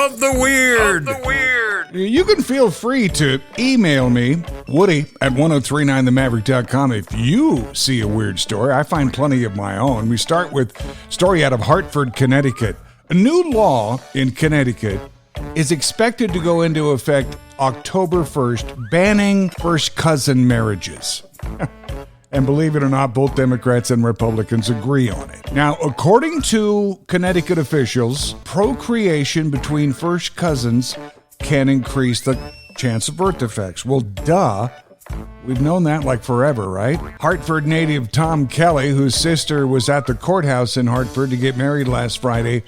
of the weird. You can feel free to email me, Woody, at 1039themaverick.com if you see a weird story. I find plenty of my own. We start with a story out of Hartford, Connecticut. A new law in Connecticut is expected to go into effect October 1st, banning first cousin marriages. And believe it or not, both Democrats and Republicans agree on it. Now, according to Connecticut officials, procreation between first cousins can increase the chance of birth defects. Well, duh. We've known that like forever, right? Hartford native Tom Kelly, whose sister was at the courthouse in Hartford to get married last Friday,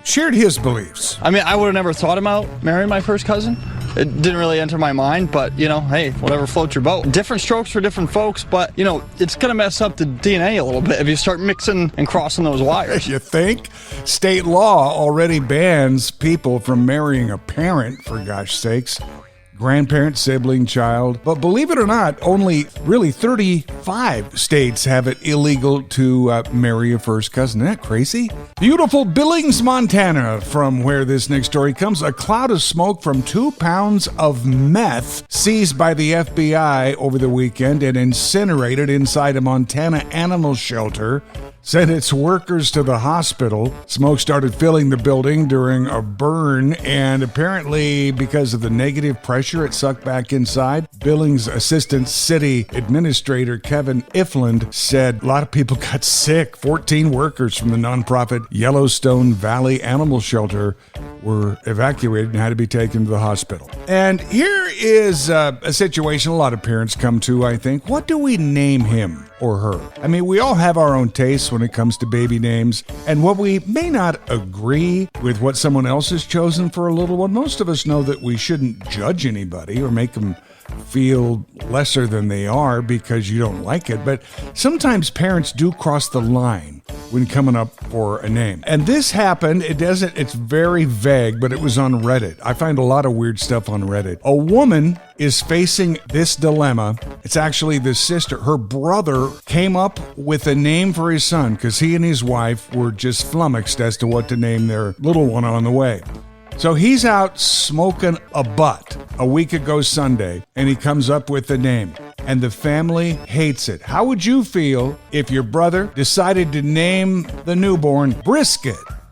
shared his beliefs. I mean, I would have never thought about marrying my first cousin. It didn't really enter my mind, but, hey, whatever floats your boat. Different strokes for different folks, but, it's going to mess up the DNA a little bit if you start mixing and crossing those wires. You think? State law already bans people from marrying a parent, for gosh sakes. Grandparent, sibling, child. But believe it or not, only really 35 states have it illegal to marry a first cousin. Isn't that crazy? Beautiful Billings, Montana, from where this next story comes. A cloud of smoke from 2 pounds of meth seized by the FBI over the weekend and incinerated inside a Montana animal shelter sent its workers to the hospital. Smoke started filling the building during a burn, and apparently because of the negative pressure it sucked back inside. Billings Assistant City Administrator Kevin Ifland said a lot of people got sick. 14 workers from the nonprofit Yellowstone Valley Animal Shelter were evacuated and had to be taken to the hospital. And here is a situation a lot of parents come to, I think. What do we name him or her? I mean, we all have our own tastes when it comes to baby names, and what we may not agree with what someone else has chosen for a little one, most of us know that we shouldn't judge anybody or make them feel lesser than they are because you don't like it. But sometimes parents do cross the line when coming up for a name. And this happened, it's very vague, but it was on Reddit. I find a lot of weird stuff on Reddit. A woman is facing this dilemma. It's actually the sister. Her brother came up with a name for his son because he and his wife were just flummoxed as to what to name their little one on the way. So he's out smoking a butt a week ago Sunday, and he comes up with the name. And the family hates it. How would you feel if your brother decided to name the newborn Brisket?